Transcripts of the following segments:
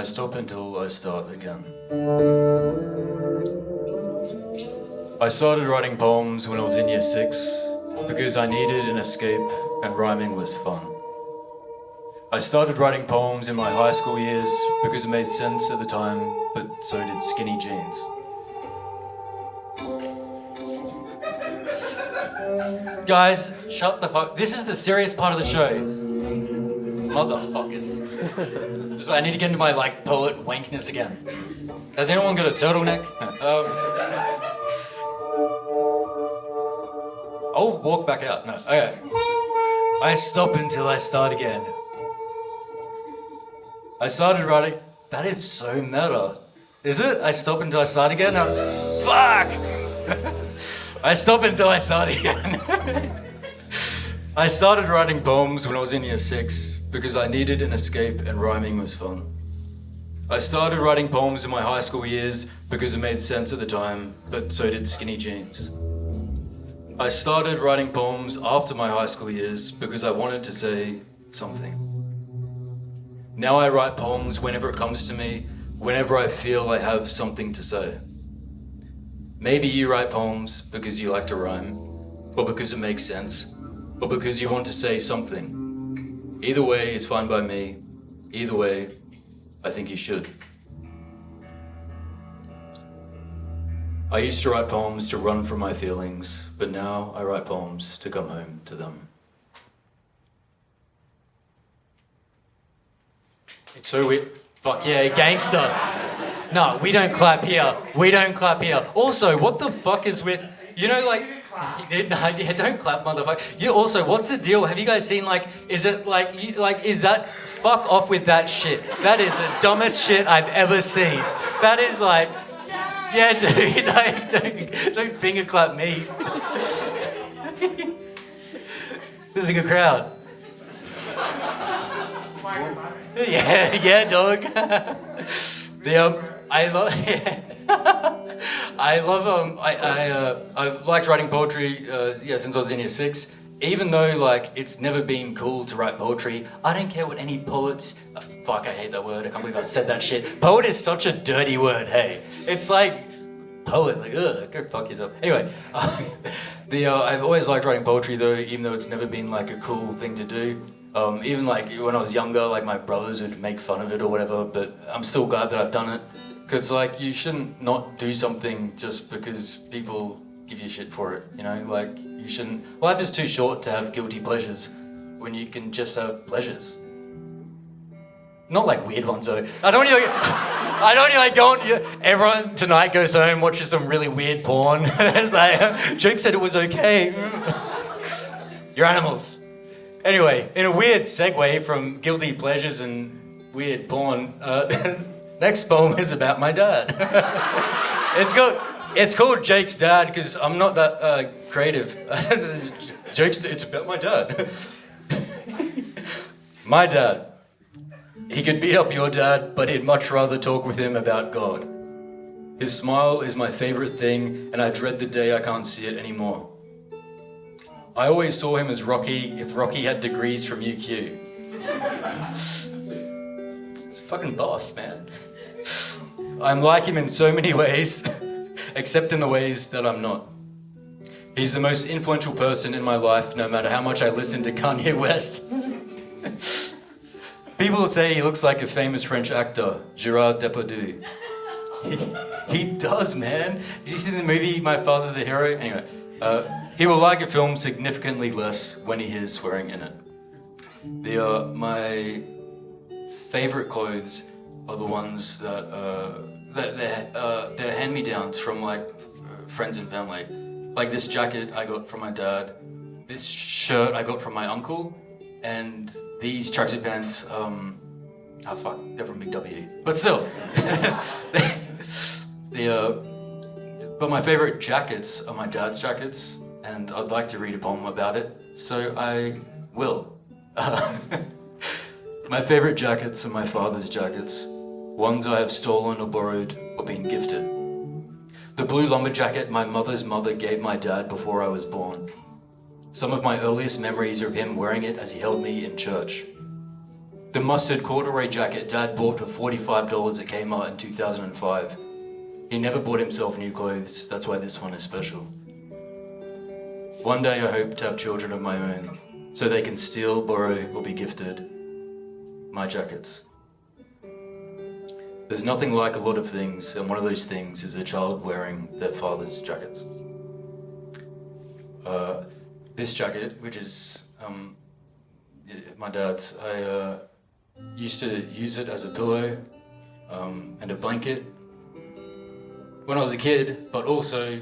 stop until I start again. I started writing poems when I was in year 6 because I needed an escape and rhyming was fun. I started writing poems in my high school years because it made sense at the time, but so did skinny jeans. Guys, shut the fuck. This is the serious part of the show. Motherfuckers. I need to get into my poet wankness again. Has anyone got a turtleneck? I'll walk back out. No. Okay. I stop until I start again. I started writing. That is so meta. Is it? I stop until I start again? Fuck! I stop until I start again. I started writing poems when I was in year 6 because I needed an escape and rhyming was fun. I started writing poems in my high school years because it made sense at the time, but so did skinny jeans. I started writing poems after my high school years because I wanted to say something. Now I write poems whenever it comes to me, whenever I feel I have something to say. Maybe you write poems because you like to rhyme, or because it makes sense, or because you want to say something. Either way is fine by me. Either way, I think you should. I used to write poems to run from my feelings, but now I write poems to come home to them. It's so weird. Fuck yeah, gangster. No, we don't clap here. We don't clap here. Also, what the fuck is with, yeah, don't clap, motherfucker. You also, what's the deal? Have you guys seen, is that, fuck off with that shit. That is the dumbest shit I've ever seen. That is yeah, dude, don't finger clap me. This is a good crowd. Yeah, dog. I've liked writing poetry since I was in year 6. Even though it's never been cool to write poetry, I don't care what any poets. Fuck, I hate that word. I can't believe I said that shit. Poet is such a dirty word. Hey, it's poet. Ugh, go fuck yourself. Anyway, I've always liked writing poetry though, even though it's never been a cool thing to do. Even when I was younger, my brothers would make fun of it or whatever, but I'm still glad that I've done it. Because you shouldn't not do something just because people give you shit for it, you know? You shouldn't. Life is too short to have guilty pleasures when you can just have pleasures. Not weird ones though. I don't want go on. Everyone tonight goes home, watches some really weird porn. It's Jake said it was okay. You're animals. Anyway, in a weird segue from guilty pleasures and weird porn, next poem is about my dad. It's called Jake's Dad because I'm not that creative. It's about my dad. My dad. He could beat up your dad, but he'd much rather talk with him about God. His smile is my favorite thing, and I dread the day I can't see it anymore. I always saw him as Rocky if Rocky had degrees from UQ. It's fucking buff, man. I'm like him in so many ways, except in the ways that I'm not. He's the most influential person in my life, no matter how much I listen to Kanye West. People say he looks like a famous French actor, Gerard Depardieu. He does, man. Did you see the movie My Father the Hero? Anyway, he will like a film significantly less when he hears swearing in it. My favourite clothes are the ones that they're hand-me-downs from friends and family. This jacket I got from my dad, this shirt I got from my uncle, and these tracksuit pants, they're from Big W. But still, but my favourite jackets are my dad's jackets, and I'd like to read a poem about it, so I will. My favourite jackets are my father's jackets, ones I have stolen or borrowed or been gifted. The blue lumberjacket my mother's mother gave my dad before I was born. Some of my earliest memories are of him wearing it as he held me in church. The mustard corduroy jacket Dad bought for $45 at Kmart in 2005. He never bought himself new clothes, that's why this one is special. One day I hope to have children of my own, so they can steal, borrow, or be gifted my jackets. There's nothing like a lot of things, and one of those things is a child wearing their father's jacket. This jacket, which is my dad's, I used to use it as a pillow and a blanket when I was a kid, but also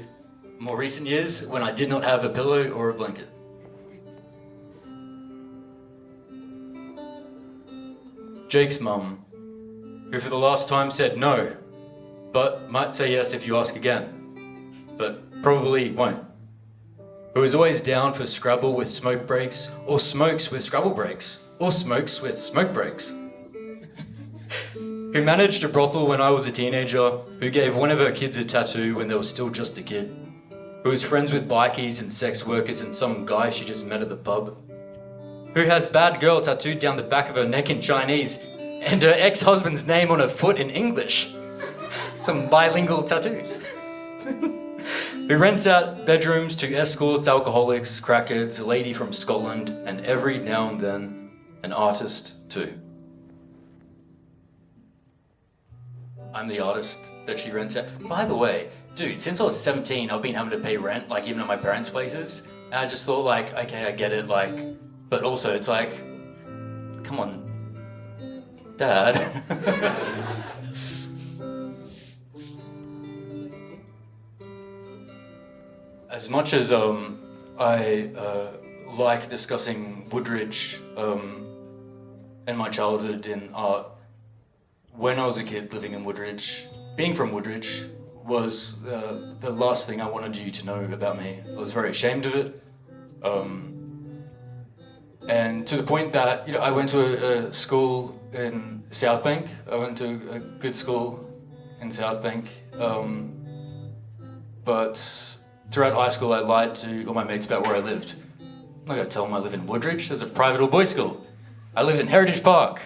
more recent years when I did not have a pillow or a blanket. Jake's mum, who for the last time said no, but might say yes if you ask again, but probably won't. Who is always down for Scrabble with smoke breaks, or smokes with Scrabble breaks, or smokes with smoke breaks. Who managed a brothel when I was a teenager, who gave one of her kids a tattoo when they were still just a kid, who is friends with bikies and sex workers and some guy she just met at the pub, who has bad girl tattooed down the back of her neck in Chinese and her ex-husband's name on her foot in English. Some bilingual tattoos. Who rents out bedrooms to escorts, alcoholics, crackheads, a lady from Scotland, and every now and then, an artist too. I'm the artist that she rents out. By the way, dude, since I was 17, I've been having to pay rent, like even at my parents' places. And I just thought like, okay, I get it, like, but also it's like, come on, Dad. As much as I like discussing Woodridge and my childhood in art, when I was a kid living in Woodridge, being from Woodridge was the last thing I wanted you to know about me. I was very ashamed of it. And to the point that, you know, I went to a school in South Bank. I went to a good school in South Bank. But throughout high school, I lied to all my mates about where I lived. I'm not gonna tell them I live in Woodridge. There's a private all boys school. I live in Heritage Park.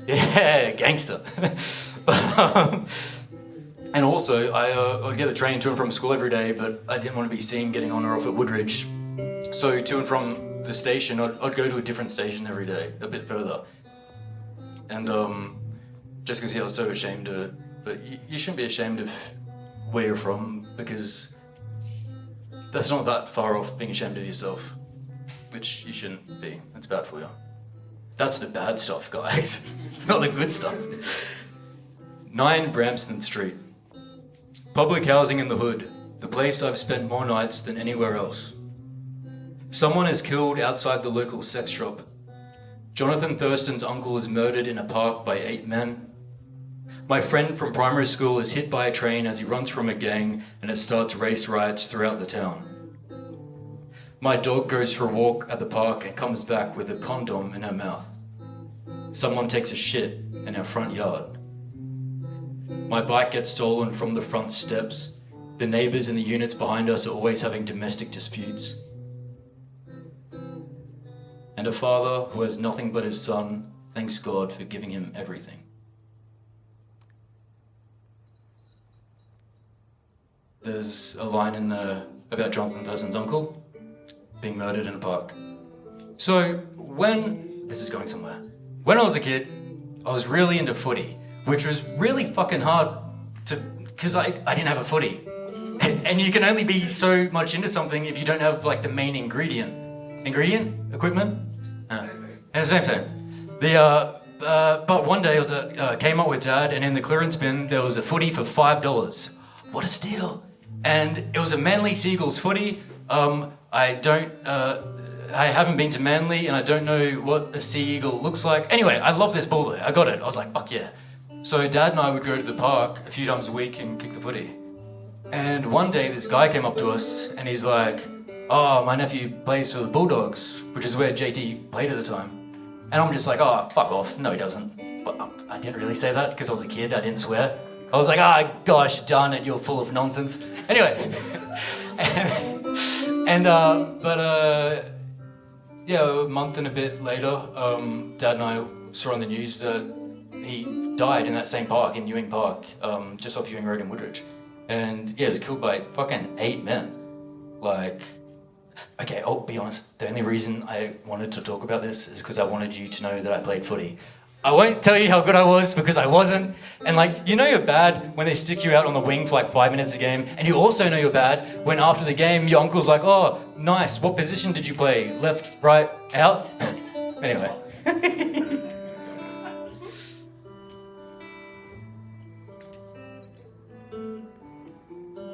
Yeah, gangster. And also, I would get the train to and from school every day, but I didn't want to be seen getting on or off at Woodridge. So to and from the station, I'd go to a different station every day, a bit further. And just because I was so ashamed of it. But you shouldn't be ashamed of where you're from, because that's not that far off being ashamed of yourself, which you shouldn't be. It's bad for you. That's the bad stuff, guys. It's not the good stuff. 9 Bramston Street. Public housing in the hood, the place I've spent more nights than anywhere else. Someone is killed outside the local sex shop. Jonathan Thurston's uncle is murdered in a park by 8 men. My friend from primary school is hit by a train as he runs from a gang, and it starts race riots throughout the town. My dog goes for a walk at the park and comes back with a condom in her mouth. Someone takes a shit in our front yard. My bike gets stolen from the front steps. The neighbours in the units behind us are always having domestic disputes. And a father who has nothing but his son thanks God for giving him everything. There's a line in there about Jonathan Thurston's uncle being murdered in a park. So this is going somewhere. When I was a kid, I was really into footy, which was really fucking hard because I didn't have a footy. And you can only be so much into something if you don't have like the main ingredient. Equipment? And same. But one day I came up with Dad, and in the clearance bin there was a footy for $5. What a steal! And it was a Manly Seagulls footy. I haven't been to Manly, and I don't know what a sea eagle looks like. Anyway, I love this ball though. I got it. I was like, fuck yeah. So Dad and I would go to the park a few times a week and kick the footy. And one day this guy came up to us and he's like, oh, my nephew plays for the Bulldogs, which is where JT played at the time. And I'm just like, oh, fuck off. No, he doesn't. But I didn't really say that because I was a kid. I didn't swear. I was like, gosh, darn it, you're full of nonsense. Anyway. Yeah, a month and a bit later, Dad and I saw on the news that he died in that same park, in Ewing Park, just off Ewing Road in Woodridge. And yeah, he was killed by fucking 8 men. Like, okay, I'll be honest, the only reason I wanted to talk about this is because I wanted you to know that I played footy. I won't tell you how good I was because I wasn't. And like, you know you're bad when they stick you out on the wing for like 5 minutes a game. And you also know you're bad when after the game, your uncle's like, oh, nice, what position did you play? Left, right, out? Anyway.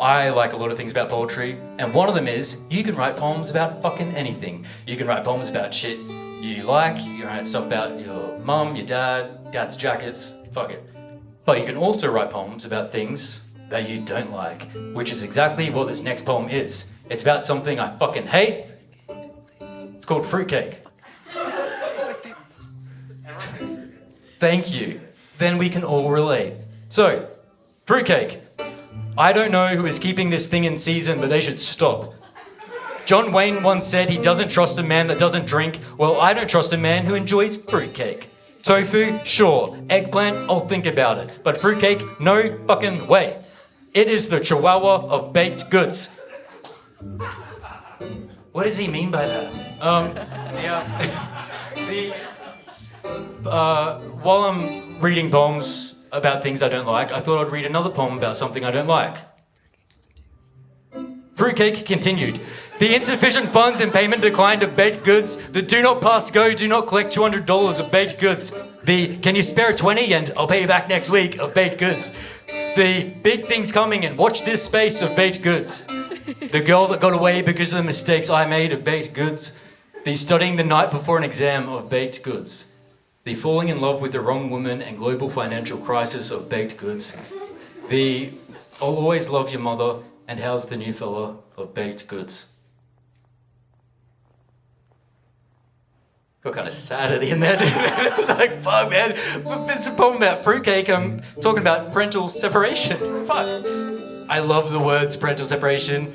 I like a lot of things about poetry, and one of them is you can write poems about fucking anything. You can write poems about shit you like, you can write stuff about your mum, your dad, dad's jackets, fuck it. But you can also write poems about things that you don't like, which is exactly what this next poem is. It's about something I fucking hate. It's called fruitcake. Thank you. Then we can all relate. So, fruitcake. I don't know who is keeping this thing in season, but they should stop. John Wayne once said he doesn't trust a man that doesn't drink. Well, I don't trust a man who enjoys fruitcake. Tofu, sure. Eggplant, I'll think about it. But fruitcake, no fucking way. It is the chihuahua of baked goods. What does he mean by that? While I'm reading poems about things I don't like, I thought I'd read another poem about something I don't like. Fruitcake continued. The insufficient funds and payment declined of baked goods. The do not pass go, do not collect $200 of baked goods. The can you spare 20 and I'll pay you back next week of baked goods. The big things coming and watch this space of baked goods. The girl that got away because of the mistakes I made of baked goods. The studying the night before an exam of baked goods. The falling in love with the wrong woman and global financial crisis of baked goods. The I'll always love your mother and how's the new fella of baked goods. Got kind of sad at the end there. Like, fuck, man. It's a poem about fruitcake. I'm talking about parental separation. Fuck. I love the words parental separation.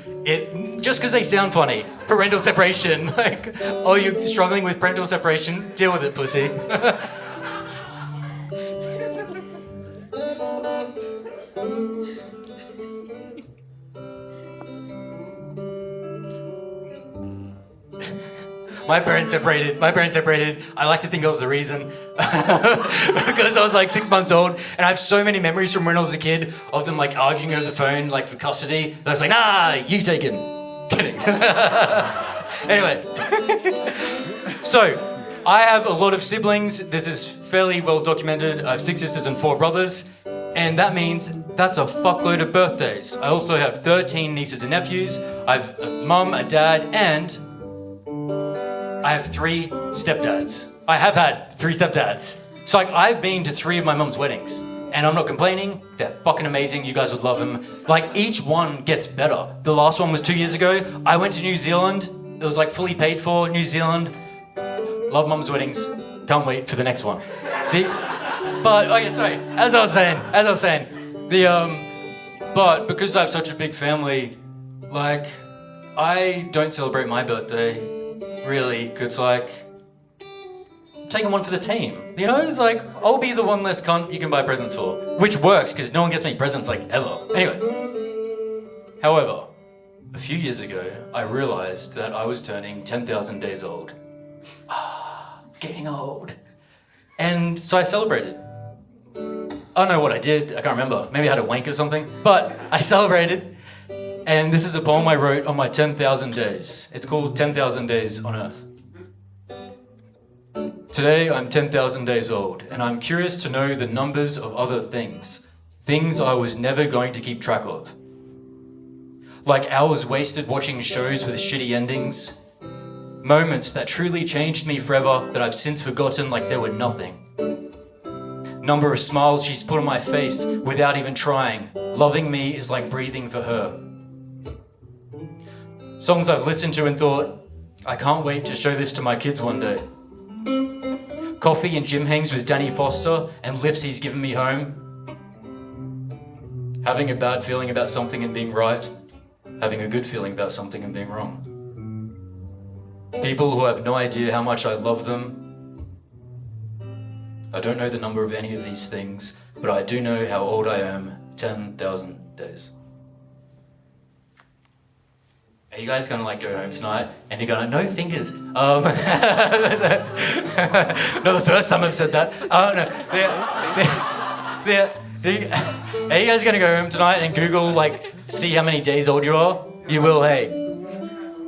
Just because they sound funny. Parental separation. Like, oh, you're struggling with parental separation? Deal with it, pussy. My parents separated. I like to think I was the reason. Because I was like 6 months old and I have so many memories from when I was a kid of them like arguing over the phone like for custody. And I was like, nah, you take him. Kidding. Anyway. So, I have a lot of siblings. This is fairly well documented. I have 6 sisters and 4 brothers. And that means that's a fuckload of birthdays. I also have 13 nieces and nephews. I have a mum, a dad, and I have 3 stepdads. I have had 3 stepdads. So like, I've been to 3 of my mum's weddings. And I'm not complaining. They're fucking amazing. You guys would love them. Like, each one gets better. The last one was 2 years ago. I went to New Zealand. It was like fully paid for, New Zealand. Love mum's weddings. Can't wait for the next one. As I was saying, but because I have such a big family, like, I don't celebrate my birthday, really, because, like, I'm taking one for the team, you know? It's like, I'll be the one less cunt you can buy presents for, which works, because no one gets me presents, like, ever. Anyway, however, a few years ago, I realized that I was turning 10,000 days old. Getting old. And so I celebrated. I don't know what I did, I can't remember. Maybe I had a wank or something, but I celebrated. And this is a poem I wrote on my 10,000 days. It's called 10,000 Days on Earth. Today I'm 10,000 days old, and I'm curious to know the numbers of other things. Things I was never going to keep track of. Like hours wasted watching shows with shitty endings. Moments that truly changed me forever that I've since forgotten like they were nothing. Number of smiles she's put on my face without even trying. Loving me is like breathing for her. Songs I've listened to and thought, I can't wait to show this to my kids one day. Coffee and gym hangs with Danny Foster and lifts he's given me home. Having a bad feeling about something and being right. Having a good feeling about something and being wrong. People who have no idea how much I love them. I don't know the number of any of these things, but I do know how old I am, 10,000 days. Are you guys gonna like go home tonight and you're gonna, no fingers? Not the first time I've said that. Oh no. Are you guys gonna go home tonight and Google, like, see how many days old you are? You will, hey.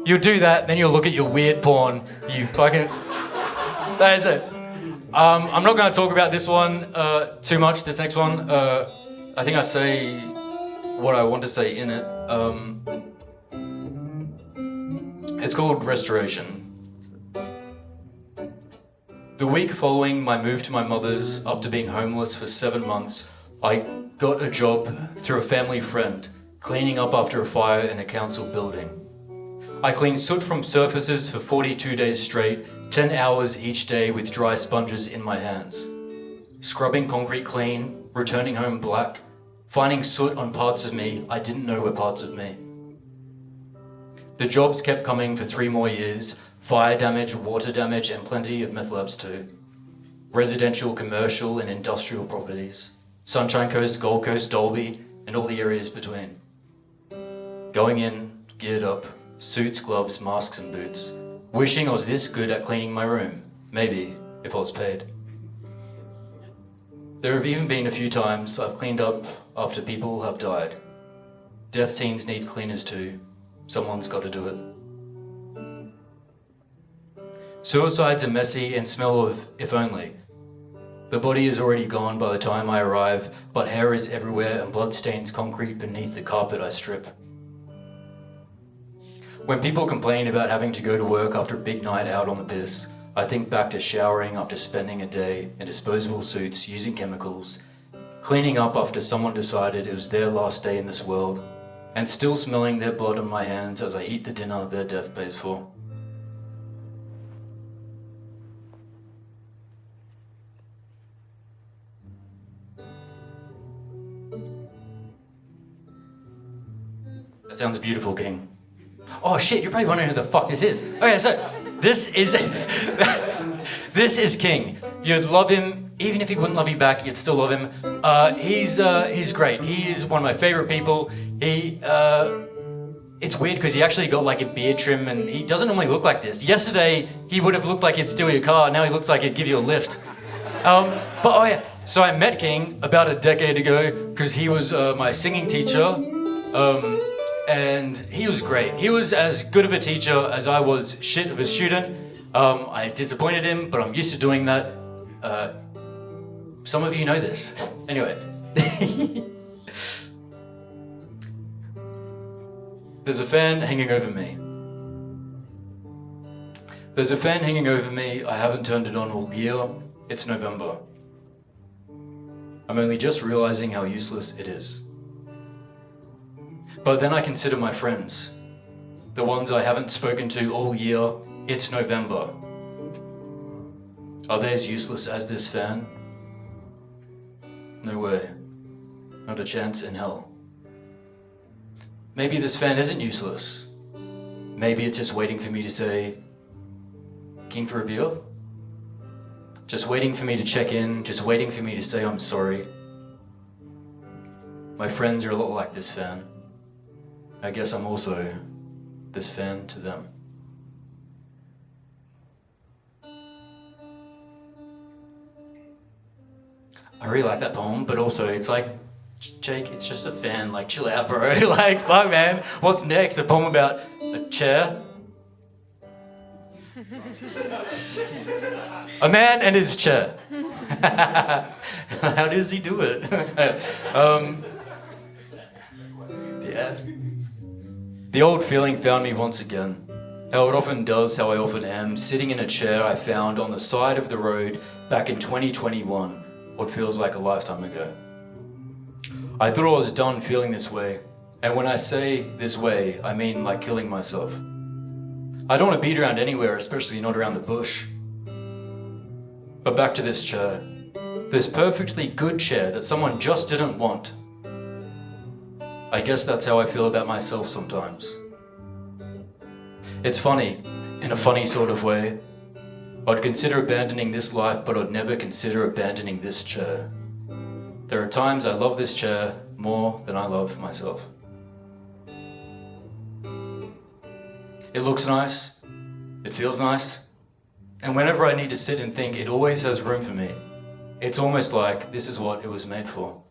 You'll do that, then you'll look at your weird porn. You fucking... That is it. I'm not gonna talk about this one too much, this next one. I think I say what I want to say in it. It's called Restoration. The week following my move to my mother's, after being homeless for 7 months, I got a job through a family friend, cleaning up after a fire in a council building. I cleaned soot from surfaces for 42 days straight, 10 hours each day with dry sponges in my hands. Scrubbing concrete clean, returning home black, finding soot on parts of me I didn't know were parts of me. The jobs kept coming for 3 more years, fire damage, water damage, and plenty of meth labs too. Residential, commercial, and industrial properties. Sunshine Coast, Gold Coast, Dolby, and all the areas between. Going in, geared up, suits, gloves, masks, and boots. Wishing I was this good at cleaning my room. Maybe, if I was paid. There have even been a few times I've cleaned up after people have died. Death scenes need cleaners too. Someone's got to do it. Suicides are messy and smell of if only. The body is already gone by the time I arrive, but hair is everywhere and blood stains concrete beneath the carpet I strip. When people complain about having to go to work after a big night out on the piss, I think back to showering after spending a day in disposable suits using chemicals, cleaning up after someone decided it was their last day in this world, and still smelling their blood on my hands as I eat the dinner their death pays for. That sounds beautiful, King. Oh shit, you're probably wondering who the fuck this is. Okay, so this is this is King. You'd love him, even if he wouldn't love you back, you'd still love him. He's great. He is one of my favorite people. It's weird because he actually got like a beard trim and he doesn't normally look like this. Yesterday, he would have looked like he'd steal your car. Now he looks like he'd give you a lift. But oh yeah, so I met King about a decade ago because he was my singing teacher. And he was great. He was as good of a teacher as I was shit of a student. I disappointed him, but I'm used to doing that. Some of you know this. Anyway. There's a fan hanging over me. There's a fan hanging over me. I haven't turned it on all year. It's November. I'm only just realizing how useless it is. But then I consider my friends, the ones I haven't spoken to all year. It's November. Are they as useless as this fan? No way. Not a chance in hell. Maybe this fan isn't useless. Maybe it's just waiting for me to say, keen for a beer? Just waiting for me to check in, just waiting for me to say I'm sorry. My friends are a lot like this fan. I guess I'm also this fan to them. I really like that poem, but also it's like, Jake, it's just a fan, like chill out, bro. Like, fuck man, what's next? A poem about a chair? A man and his chair. How does he do it? Yeah. The old feeling found me once again. How it often does, how I often am, sitting in a chair I found on the side of the road back in 2021, what feels like a lifetime ago. I thought I was done feeling this way, and when I say this way, I mean like killing myself. I don't want to beat around anywhere, especially not around the bush. But back to this chair. This perfectly good chair that someone just didn't want. I guess that's how I feel about myself sometimes. It's funny, in a funny sort of way. I'd consider abandoning this life, but I'd never consider abandoning this chair. There are times I love this chair more than I love myself. It looks nice, it feels nice, and whenever I need to sit and think, it always has room for me. It's almost like this is what it was made for.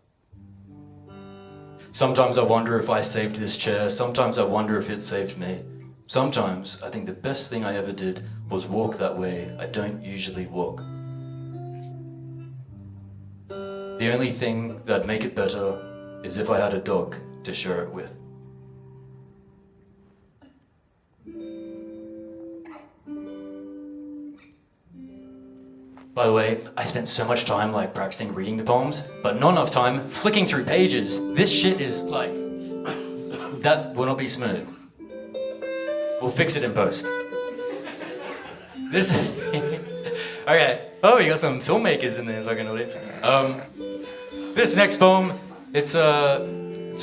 Sometimes I wonder if I saved this chair, sometimes I wonder if it saved me. Sometimes I think the best thing I ever did was walk that way I don't usually walk. The only thing that'd make it better is if I had a dog to share it with. By the way, I spent so much time practicing reading the poems, but not enough time flicking through pages. This shit is that will not be smooth. We'll fix it in post. This, okay. Oh, you got some filmmakers in the fucking audience. This next poem, it's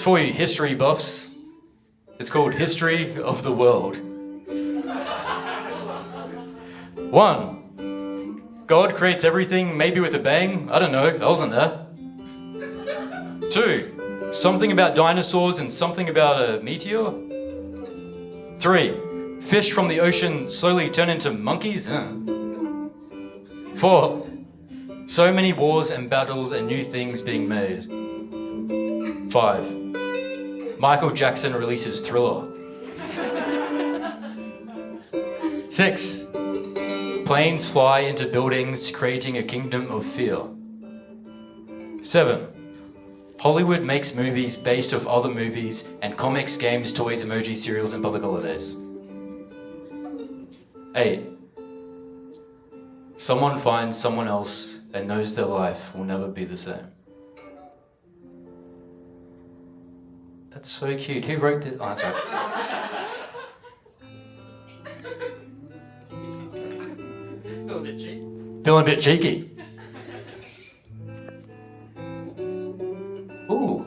for you history buffs. It's called History of the World. 1. God creates everything, maybe with a bang. I don't know, I wasn't there. 2. Something about dinosaurs and something about a meteor. 3. Fish from the ocean slowly turn into monkeys. 4. So many wars and battles and new things being made. 5. Michael Jackson releases Thriller. 6. Planes fly into buildings, creating a kingdom of fear. 7. Hollywood makes movies based off other movies and comics, games, toys, emoji, cereals, and public holidays. 8. Someone finds someone else and knows their life will never be the same. That's so cute. Who wrote this? Oh, that's right. Feeling a bit cheeky. Ooh.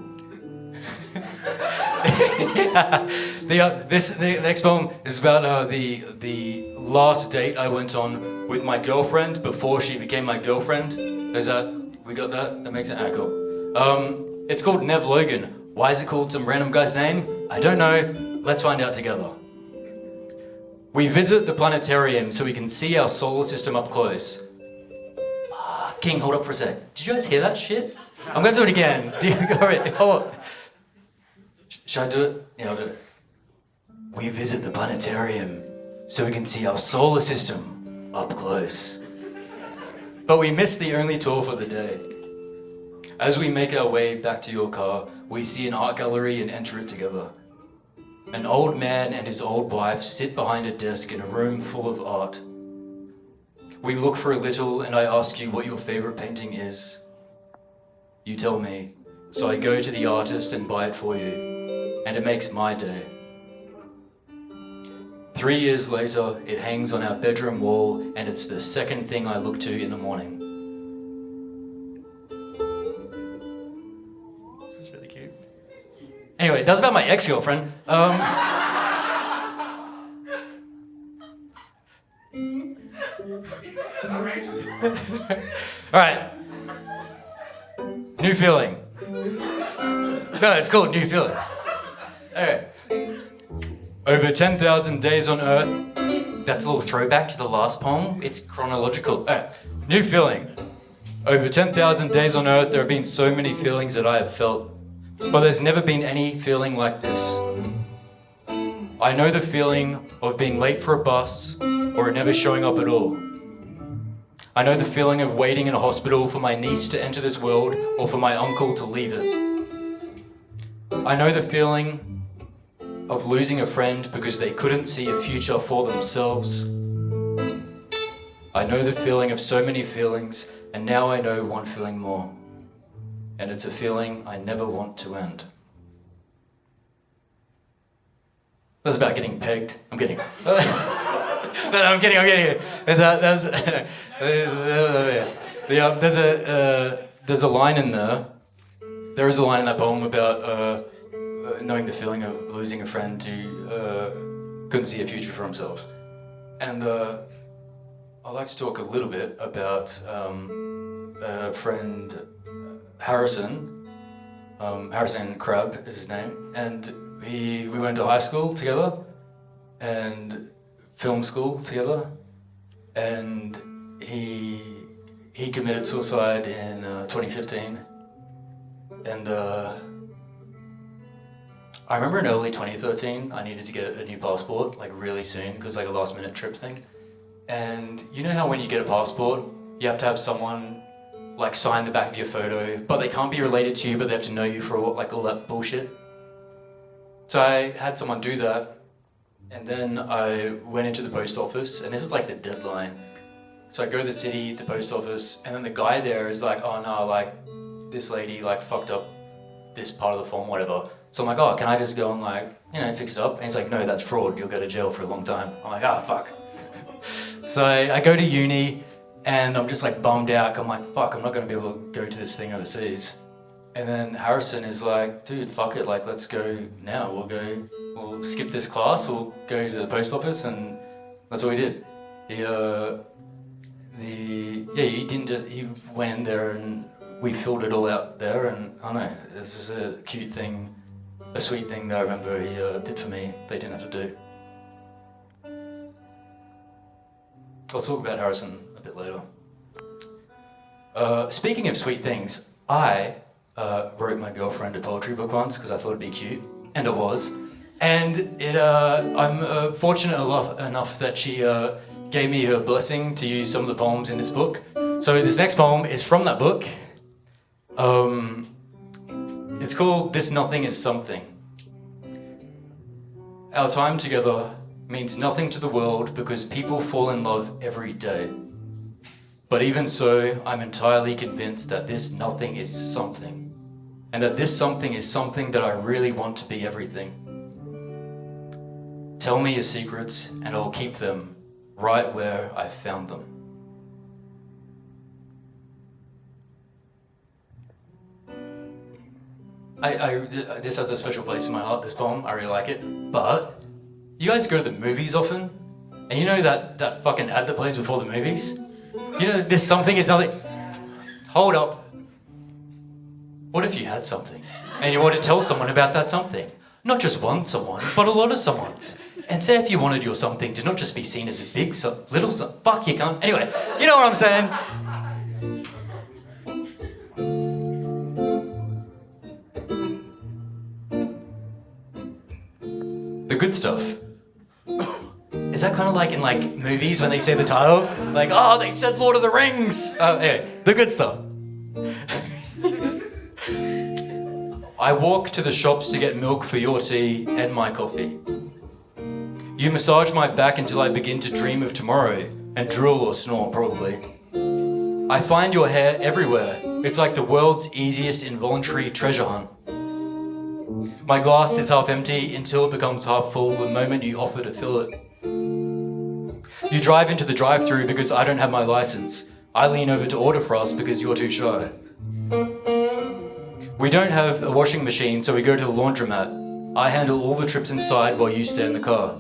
The next poem is about the last date I went on with my girlfriend before she became my girlfriend. We got that? That makes it cool. It's called Nev Logan. Why is it called some random guy's name? I don't know. Let's find out together. We visit the planetarium so we can see our solar system up close. King, hold up for a sec. Did you guys hear that shit? I'm gonna do it again. Alright, hold on. Should I do it? Yeah, I'll do it. We visit the planetarium so we can see our solar system up close. But we missed the only tour for the day. As we make our way back to your car, we see an art gallery and enter it together. An old man and his old wife sit behind a desk in a room full of art. We look for a little and I ask you what your favorite painting is. You tell me, so I go to the artist and buy it for you, and it makes my day. 3 years later, it hangs on our bedroom wall and it's the second thing I look to in the morning. That's really cute. Anyway, that was about my ex-girlfriend. Alright. New feeling. No, it's called New Feeling. Okay. Over 10,000 days on Earth. That's a little throwback to the last poem. It's chronological. Alright. New feeling. Over 10,000 days on Earth, there have been so many feelings that I have felt. But there's never been any feeling like this. I know the feeling of being late for a bus or it never showing up at all. I know the feeling of waiting in a hospital for my niece to enter this world or for my uncle to leave it. I know the feeling of losing a friend because they couldn't see a future for themselves. I know the feeling of so many feelings, and now I know one feeling more. And it's a feeling I never want to end. That's about getting pegged. I'm kidding. No, I'm kidding. There's a line in there. There is a line in that poem about knowing the feeling of losing a friend who couldn't see a future for themselves. And I'd like to talk a little bit about a friend, Harrison. Harrison Crabb is his name, and we went to high school together and film school together, and he committed suicide in 2015, and I remember in early 2013 I needed to get a new passport like really soon because like a last minute trip thing. And you know how when you get a passport, you have to have someone like sign the back of your photo, but they can't be related to you, but they have to know you for like all that bullshit. So I had someone do that, and then I went into the post office, and this is like the deadline. So I go to the city, the post office, and then the guy there is like, oh no, like this lady like fucked up this part of the form, whatever. So I'm like, oh, can I just go and like, you know, fix it up? And he's like, no, that's fraud, you'll go to jail for a long time. I'm like, ah, fuck. So I go to uni, and I'm just like bummed out. I'm like, fuck, I'm not gonna be able to go to this thing overseas. And then Harrison is like, dude, fuck it, like let's go now. We'll skip this class, we'll go to the post office, and that's what we did. He went in there and we filled it all out there, and I don't know, this is a cute thing, a sweet thing that I remember he did for me, they didn't have to do. I'll talk about Harrison a bit later. Speaking of sweet things, I wrote my girlfriend a poetry book once because I thought it'd be cute, and it was. And I'm fortunate enough that she gave me her blessing to use some of the poems in this book. So this next poem is from that book. It's called This Nothing Is Something. Our time together means nothing to the world because people fall in love every day. But even so, I'm entirely convinced that this nothing is something, and that this something is something that I really want to be everything. Tell me your secrets and I'll keep them right where I found them. This has a special place in my heart, this poem, I really like it. But you guys go to the movies often, and you know that fucking ad that plays before the movies? You know, this something is nothing. Hold up. What if you had something and you want to tell someone about that something? Not just one someone, but a lot of someones. And say if you wanted your something to not just be seen as a big, little, fuck you cunt. Anyway, you know what I'm saying? The good stuff. Is that kind of like in like movies when they say the title? Like, oh, they said Lord of the Rings. Anyway, the good stuff. I walk to the shops to get milk for your tea and my coffee. You massage my back until I begin to dream of tomorrow and drool or snore probably. I find your hair everywhere. It's like the world's easiest involuntary treasure hunt. My glass is half empty until it becomes half full the moment you offer to fill it. You drive into the drive-thru because I don't have my license. I lean over to order for us because you're too shy. We don't have a washing machine, so we go to the laundromat. I handle all the trips inside while you stay in the car.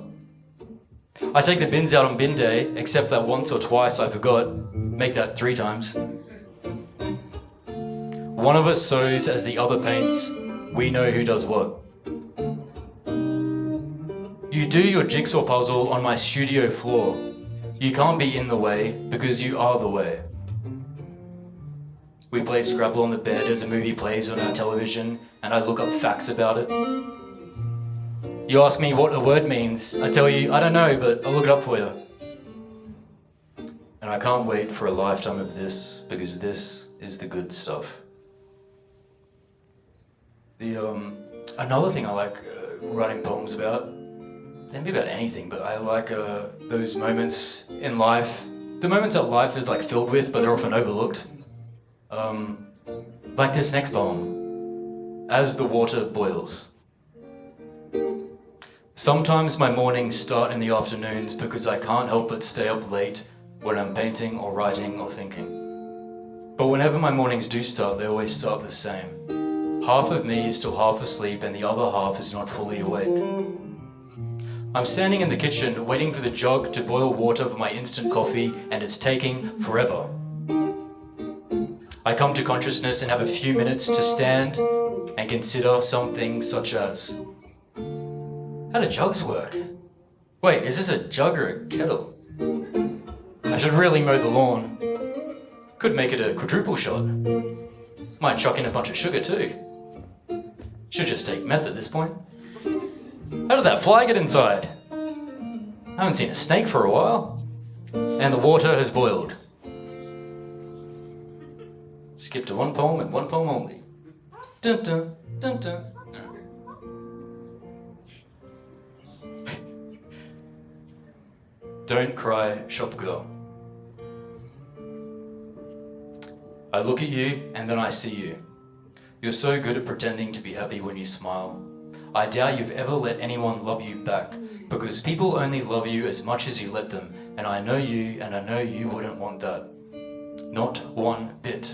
I take the bins out on bin day, except that once or twice I forgot. Make that 3 times. One of us sews as the other paints. We know who does what. You do your jigsaw puzzle on my studio floor. You can't be in the way because you are the way. We play Scrabble on the bed as a movie plays on our television, and I look up facts about it. You ask me what a word means. I tell you, I don't know, but I'll look it up for you. And I can't wait for a lifetime of this, because this is the good stuff. Another thing I like writing poems about, they can be about anything, but I like those moments in life, the moments that life is like filled with, but they're often overlooked. Like this next poem, As the Water Boils. Sometimes my mornings start in the afternoons because I can't help but stay up late when I'm painting or writing or thinking. But whenever my mornings do start, they always start the same. Half of me is still half asleep and the other half is not fully awake. I'm standing in the kitchen waiting for the jug to boil water for my instant coffee, and it's taking forever. I come to consciousness and have a few minutes to stand and consider some things such as, how do jugs work? Wait, is this a jug or a kettle? I should really mow the lawn. Could make it a quadruple shot. Might chuck in a bunch of sugar too. Should just take meth at this point. How did that fly get inside? I haven't seen a snake for a while. And the water has boiled. Skip to one poem and one poem only. Dun dun dun dun. Don't cry, shop girl. I look at you and then I see you. You're so good at pretending to be happy when you smile. I doubt you've ever let anyone love you back, because people only love you as much as you let them, and I know you and I know you wouldn't want that. Not one bit.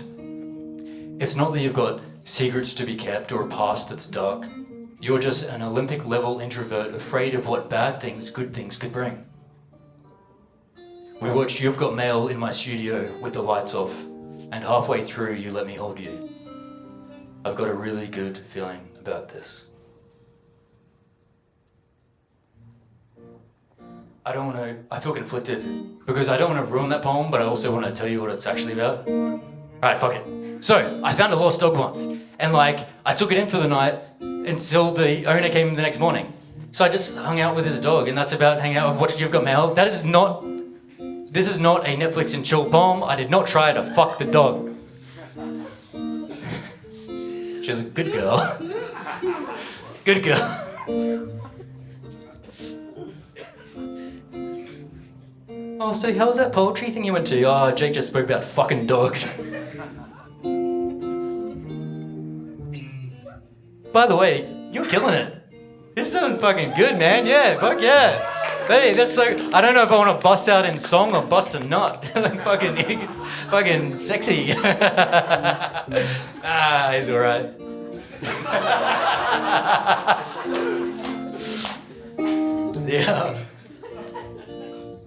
It's not that you've got secrets to be kept or a past that's dark. You're just an Olympic level introvert afraid of what bad things good things could bring. We watched You've Got Mail in my studio with the lights off, and halfway through you let me hold you. I've got a really good feeling about this. I feel conflicted because I don't want to ruin that poem, but I also want to tell you what it's actually about. Alright, fuck it. So, I found a lost dog once, and I took it in for the night until the owner came the next morning. So I just hung out with his dog, and that's about hanging out with Watch You've Got Mail. This is not a Netflix and chill poem. I did not try to fuck the dog. She's a good girl. Good girl. Oh, so how was that poetry thing you went to? Oh, Jake just spoke about fucking dogs. By the way, you're killing it. This is doing fucking good, man. Yeah, fuck yeah. Hey, that's so... I don't know if I want to bust out in song or bust a nut. fucking sexy. He's alright. Yeah.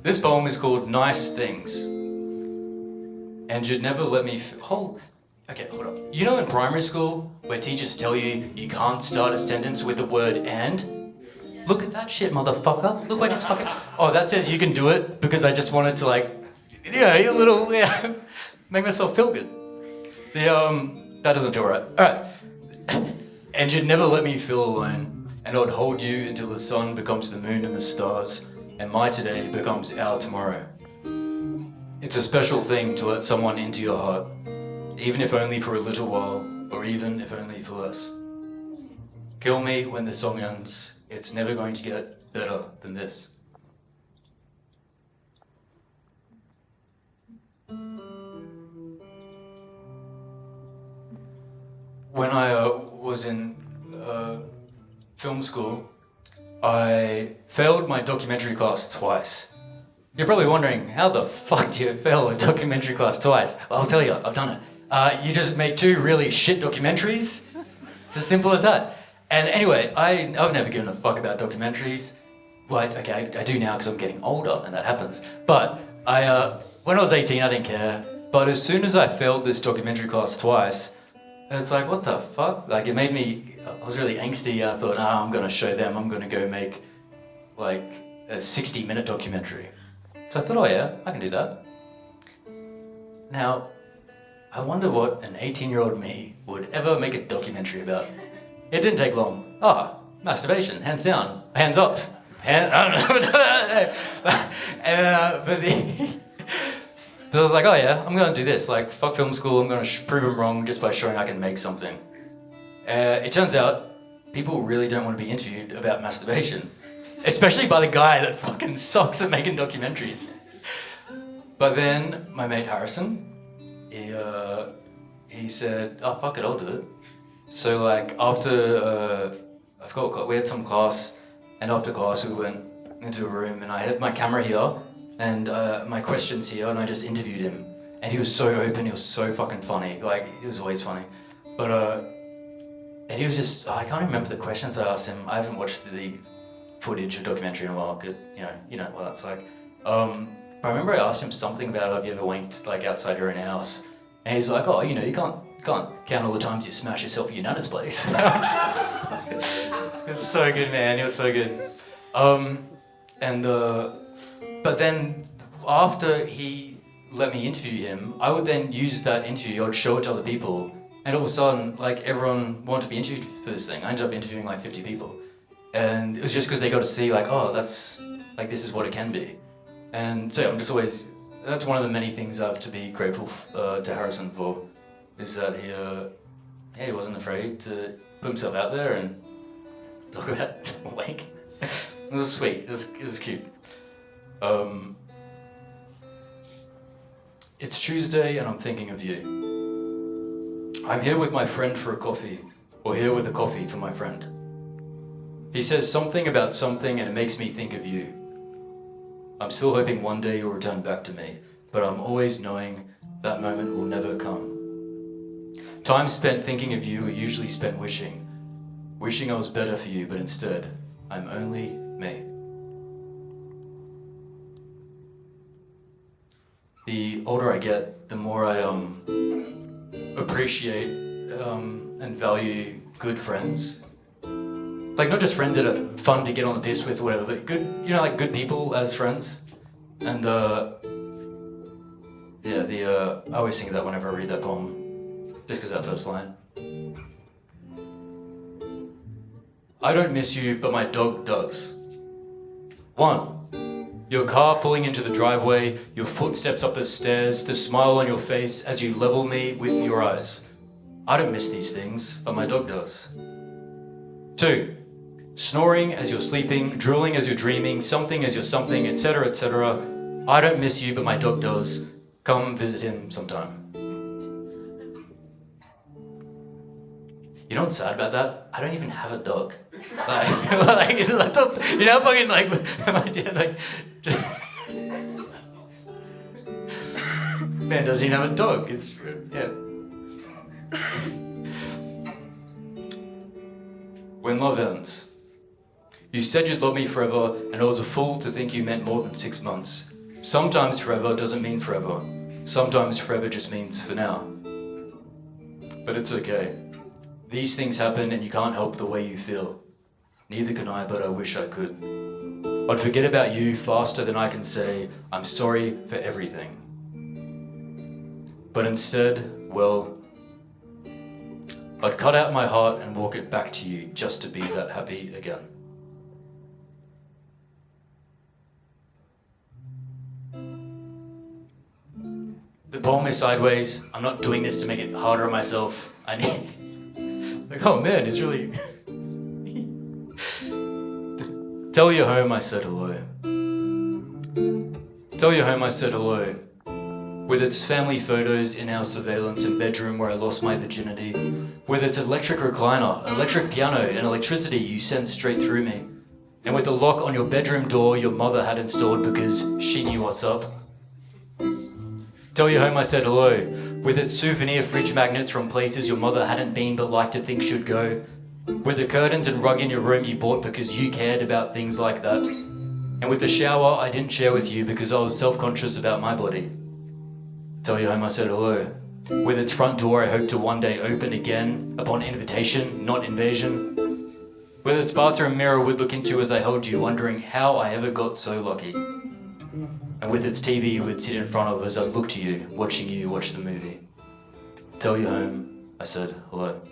This poem is called Nice Things. And you'd never let me... hold up. You know in primary school where teachers tell you you can't start a sentence with the word and? Look at that shit, motherfucker. Look what I just fucking... Oh, that says you can do it because I just wanted to make myself feel good. That doesn't feel right. Alright. And you'd never let me feel alone, and I'd hold you until the sun becomes the moon and the stars, and my today becomes our tomorrow. It's a special thing to let someone into your heart, even if only for a little while, or even if only for less. Kill me when the song ends. It's never going to get better than this. When I was in film school, I failed my documentary class twice. You're probably wondering, how the fuck do you fail a documentary class twice? Well, I'll tell you, I've done it. You just make two really shit documentaries. It's as simple as that. And anyway, I've never given a fuck about documentaries. Well, okay, I do now because I'm getting older and that happens. But when I was 18, I didn't care. But as soon as I failed this documentary class twice, it's like, what the fuck? Like, it made me, I was really angsty. I thought, I'm going to show them. I'm going to go make, a 60-minute documentary. So I thought, oh yeah, I can do that. Now, I wonder what an 18-year-old me would ever make a documentary about. It didn't take long. Masturbation, hands down, hands up. But I was like, oh yeah, I'm gonna do this. Fuck film school, I'm gonna prove them wrong just by showing I can make something. It turns out, people really don't want to be interviewed about masturbation. Especially by the guy that fucking sucks at making documentaries. But then, my mate Harrison, he said, oh fuck it, I'll do it. So after, I forgot, we had some class, and after class we went into a room and I had my camera here, and my questions here, and I just interviewed him. And he was so open, he was so fucking funny. He was always funny. But, and he was just, I can't remember the questions I asked him. I haven't watched the footage or documentary in a while. Good, you know what that's like. But I remember I asked him something about have you ever wanked like outside your own house, and he's like, oh, you can't count all the times you smash yourself at your nana's place. It was so good, man. It was so good. But then after he let me interview him, I would then use that interview. I would show it to other people, and all of a sudden, like everyone wanted to be interviewed for this thing. I ended up interviewing like 50 people, and it was just because they got to see like, oh, that's like this is what it can be. And so I'm just always, that's one of the many things I have to be grateful to Harrison for, is that he wasn't afraid to put himself out there and talk about wank. It was sweet, it was cute. It's Tuesday and I'm thinking of you. I'm here with my friend for a coffee, or here with a coffee for my friend. He says something about something and it makes me think of you. I'm still hoping one day you'll return back to me, but I'm always knowing that moment will never come. Time spent thinking of you are usually spent wishing I was better for you, but instead, I'm only me. The older I get, the more I appreciate and value good friends. Like not just friends that are fun to get on the piss with or whatever, but good, like good people as friends. And I always think of that whenever I read that poem, just because that first line. I don't miss you, but my dog does. 1. Your car pulling into the driveway, your footsteps up the stairs, the smile on your face as you level me with your eyes. I don't miss these things, but my dog does. 2. Snoring as you're sleeping, drooling as you're dreaming, something as you're something, etc., etc. I don't miss you, but my dog does. Come visit him sometime. You know what's sad about that? I don't even have a dog. Fucking man doesn't even have a dog. It's yeah. When love ends. You said you'd love me forever, and I was a fool to think you meant more than 6 months. Sometimes forever doesn't mean forever. Sometimes forever just means for now. But it's okay. These things happen and you can't help the way you feel. Neither can I, but I wish I could. I'd forget about you faster than I can say, I'm sorry for everything. But instead, well, I'd cut out my heart and walk it back to you just to be that happy again. The poem is sideways. I'm not doing this to make it harder on myself. I need... Like, oh man, it's really... Tell your home I said hello. Tell your home I said hello. With its family photos in our surveillance and bedroom where I lost my virginity. With its electric recliner, electric piano, and electricity you sent straight through me. And with the lock on your bedroom door your mother had installed because she knew what's up. Tell your home I said hello, with its souvenir fridge magnets from places your mother hadn't been but liked to think should go. With the curtains and rug in your room you bought because you cared about things like that. And with the shower I didn't share with you because I was self-conscious about my body. Tell your home I said hello, with its front door I hope to one day open again, upon invitation, not invasion. With its bathroom mirror would look into as I held you, wondering how I ever got so lucky. And with its TV you would sit in front of as I looked to you, watching you watch the movie. Tell your home I said hello.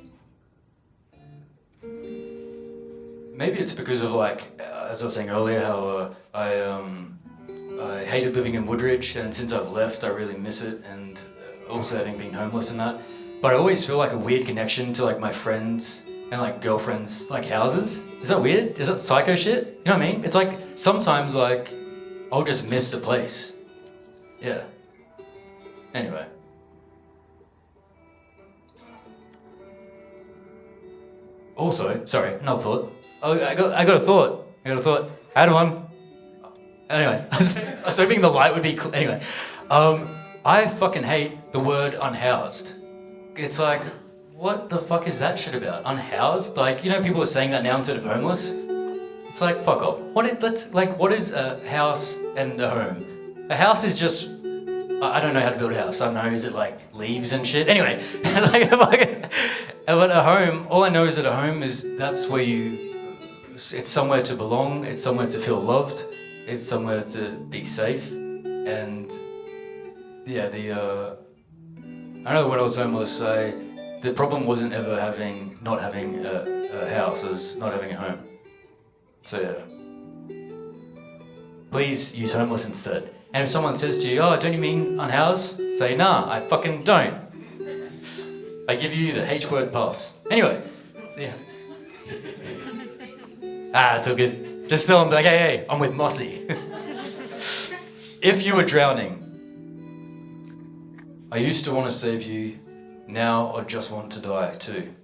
Maybe it's because of as I was saying earlier, how I hated living in Woodridge, and since I've left I really miss it, and also having been homeless and that. But I always feel like a weird connection to my friends and girlfriends' houses. Is that weird? Is that psycho shit? You know what I mean? It's sometimes I'll just miss the place. Yeah. Anyway. Also, sorry, another thought. Oh, I got a thought. I had one. Anyway, I was hoping the light would be anyway. I fucking hate the word unhoused. It's what the fuck is that shit about? Unhoused? People are saying that now instead of homeless. It's like, fuck off. What is a house and a home? A house is just, I don't know how to build a house. I don't know, is it like leaves and shit? Anyway, but a home, all I know is that a home is, that's where it's somewhere to belong, it's somewhere to feel loved, it's somewhere to be safe. And yeah, I know when I was homeless, the problem wasn't ever not having a house, it was not having a home. So yeah, please use homeless instead. And if someone says to you, oh, don't you mean unhoused? Say, nah, I fucking don't. I give you the H-word pass. Anyway, yeah. It's all good. Just tell them, like, hey, I'm with Mossy. If you were drowning, I used to want to save you, now I just want to die too.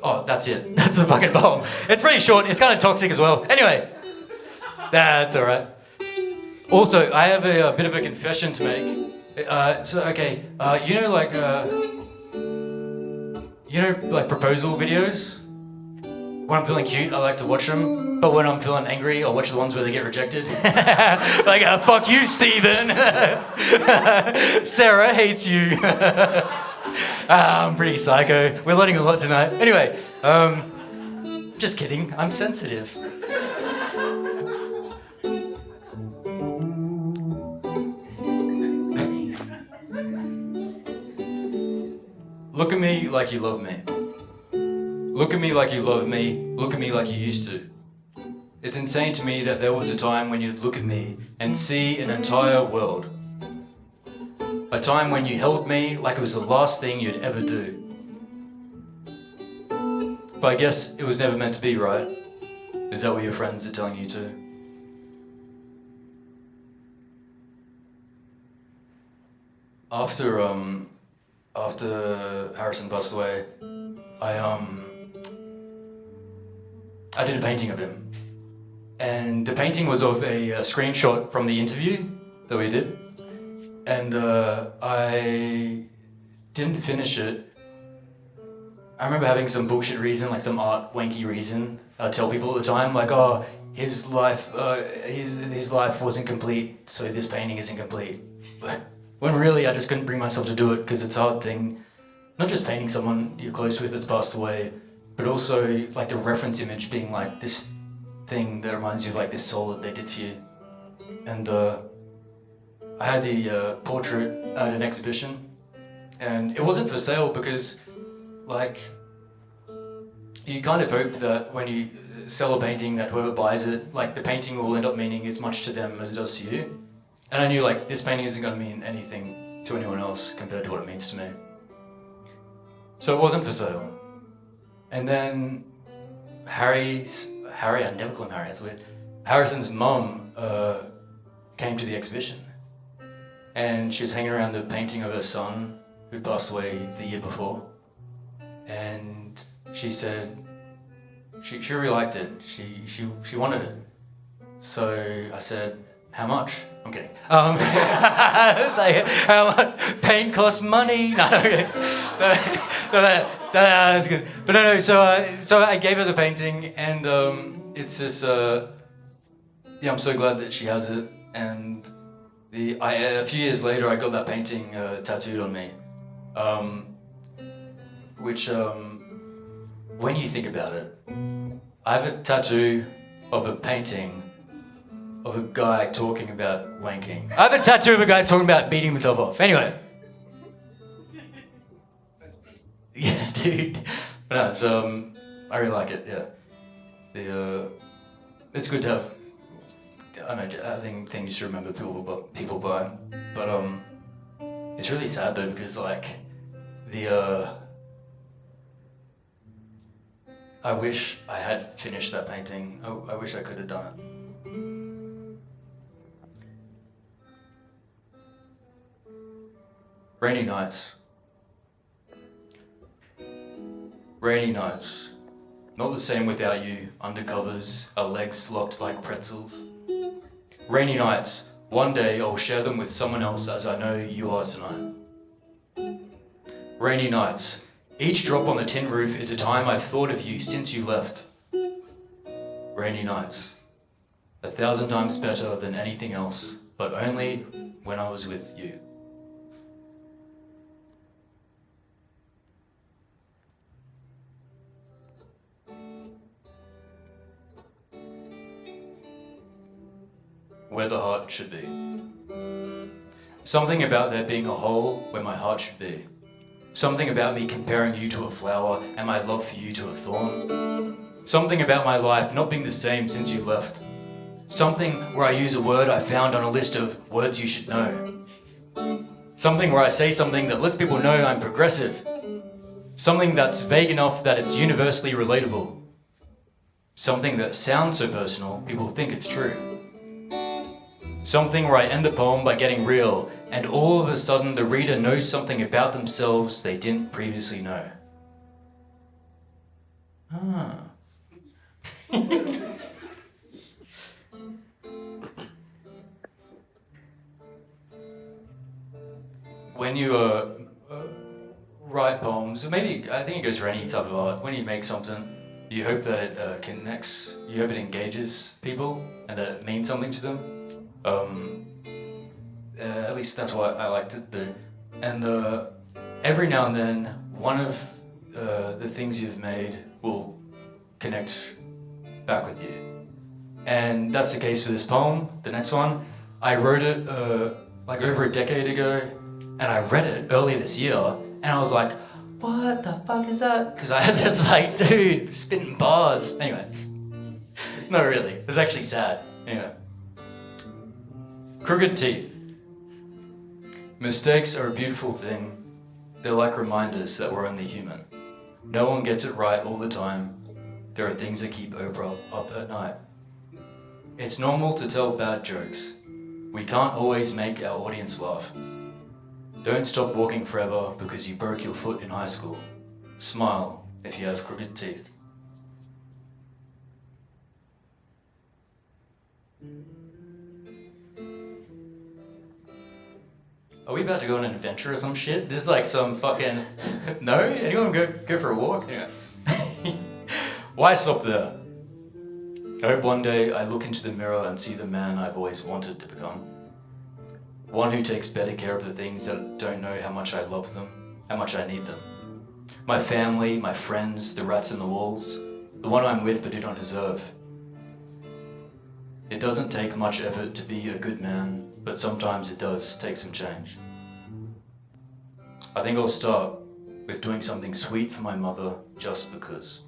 Oh, that's it. That's the fucking poem. It's pretty short. It's kind of toxic as well. Anyway, that's all right. Also, I have a bit of a confession to make. You know, like proposal videos? When I'm feeling cute, I like to watch them. But when I'm feeling angry, I'll watch the ones where they get rejected. Like, fuck you, Steven. Sarah hates you. I'm pretty psycho. We're learning a lot tonight. Anyway, just kidding. I'm sensitive. Look at me like you love me. Look at me like you love me. Look at me like you used to. It's insane to me that there was a time when you'd look at me and see an entire world. A time when you held me like it was the last thing you'd ever do. But I guess it was never meant to be, right? Is that what your friends are telling you too? After Harrison passed away, I did a painting of him. And the painting was of a screenshot from the interview that we did. And I didn't finish it. I remember having some bullshit reason, like some art wanky reason. I'd tell people at the time, like, oh, his life wasn't complete, so this painting isn't complete. When really I just couldn't bring myself to do it because it's a hard thing. Not just painting someone you're close with that's passed away, but also like the reference image being like this thing that reminds you of like this soul that they did for you. And I had the portrait at an exhibition, and it wasn't for sale because like you kind of hope that when you sell a painting that whoever buys it, like the painting will end up meaning as much to them as it does to you. And I knew like this painting isn't going to mean anything to anyone else compared to what it means to me. So it wasn't for sale. And then I never call him Harry, that's weird. Harrison's mum came to the exhibition. And she was hanging around the painting of her son, who passed away the year before. And she said she really liked it. She wanted it. So I said, how much? I'm kidding. It's like, how much? Paint costs money. No, okay. That's good. But no. So I gave her the painting, and it's just yeah. I'm so glad that she has it. And a few years later, I got that painting tattooed on me, which when you think about it, I have a tattoo of a painting of a guy talking about wanking. I have a tattoo of a guy talking about beating himself off. Anyway. Yeah, dude. But no, it's, I really like it, yeah. It's good to have, I don't know, having things to remember people by. But, it's really sad though, because like, I wish I had finished that painting. I wish I could have done it. Rainy nights. Rainy nights. Not the same without you, undercovers, our legs locked like pretzels. Rainy nights. One day I'll share them with someone else as I know you are tonight. Rainy nights. Each drop on the tin roof is a time I've thought of you since you left. Rainy nights. 1,000 times better than anything else, but only when I was with you. Where the heart should be. Something about there being a hole where my heart should be. Something about me comparing you to a flower and my love for you to a thorn. Something about my life not being the same since you left. Something where I use a word I found on a list of words you should know. Something where I say something that lets people know I'm progressive. Something that's vague enough that it's universally relatable. Something that sounds so personal, people think it's true. Something where I end the poem by getting real, and all of a sudden the reader knows something about themselves they didn't previously know. When you write poems, maybe I think it goes for any type of art, when you make something, you hope that it connects, you hope it engages people and that it means something to them. At least that's what I like to do. And every now and then, one of the things you've made will connect back with you. And that's the case for this poem, the next one. I wrote it like over a decade ago, and I read it earlier this year, and I was like, what the fuck is that? Because I was just like, dude, spitting bars. Anyway, not really, it was actually sad. Anyway. Crooked teeth. Mistakes are a beautiful thing. They're like reminders that we're only human. No one gets it right all the time. There are things that keep Oprah up at night. It's normal to tell bad jokes. We can't always make our audience laugh. Don't stop walking forever because you broke your foot in high school. Smile if you have crooked teeth. Are we about to go on an adventure or some shit? This is like some fucking... No? Anyone go for a walk? Anyway. Why stop there? I hope one day I look into the mirror and see the man I've always wanted to become. One who takes better care of the things that don't know how much I love them, how much I need them. My family, my friends, the rats in the walls, the one I'm with but do not deserve. It doesn't take much effort to be a good man, but sometimes it does take some change. I think I'll start with doing something sweet for my mother just because.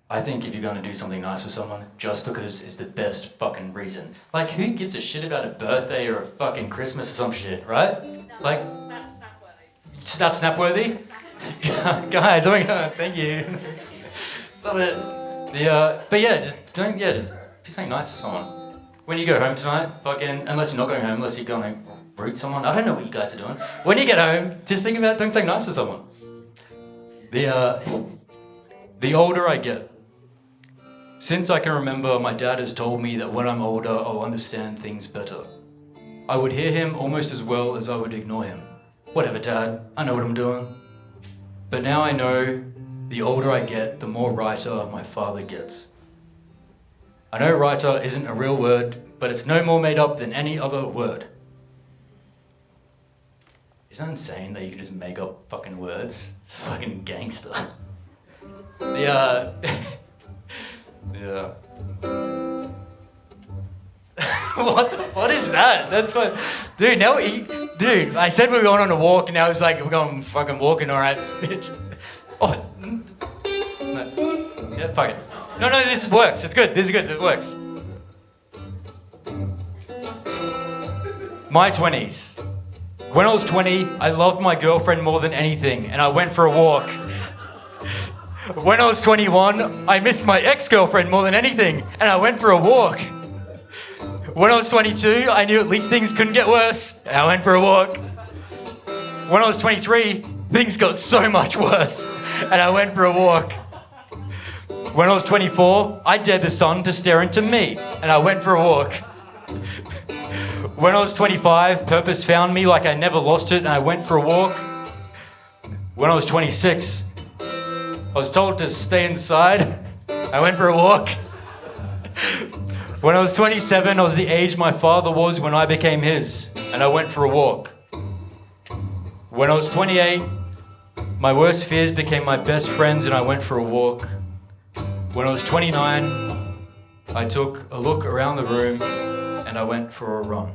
I think if you're going to do something nice for someone, just because is the best fucking reason. Like, who gives a shit about a birthday or a fucking Christmas or some shit, right? No, like, that's snapworthy. That's snapworthy? Guys, oh my god, thank you. Stop it. But yeah, just do something nice to someone. When you go home tonight, fucking, unless you're not going home, unless you're going to root someone, I don't know what you guys are doing. When you get home, just think about doing something nice to someone. The older I get, since I can remember, my dad has told me that when I'm older, I'll understand things better. I would hear him almost as well as I would ignore him. Whatever, Dad, I know what I'm doing. But now I know the older I get, the more writer my father gets. I know writer isn't a real word, but it's no more made up than any other word. Isn't that insane that you can just make up fucking words? It's fucking gangster. Yeah. What is that? That's what, dude. Now dude. I said we were going on a walk, and now it's like we're going fucking walking. All right, bitch. Oh, no. Yeah, fuck it. No, this works. It's good. This is good. It works. My 20s. When I was 20, I loved my girlfriend more than anything, and I went for a walk. When I was 21, I missed my ex-girlfriend more than anything, and I went for a walk. When I was 22, I knew at least things couldn't get worse, and I went for a walk. When I was 23, things got so much worse, and I went for a walk. When I was 24, I dared the sun to stare into me, and I went for a walk. When I was 25, purpose found me like I never lost it, and I went for a walk. When I was 26, I was told to stay inside. I went for a walk. When I was 27, I was the age my father was when I became his, and I went for a walk. When I was 28, my worst fears became my best friends, and I went for a walk. When I was 29, I took a look around the room, and I went for a run.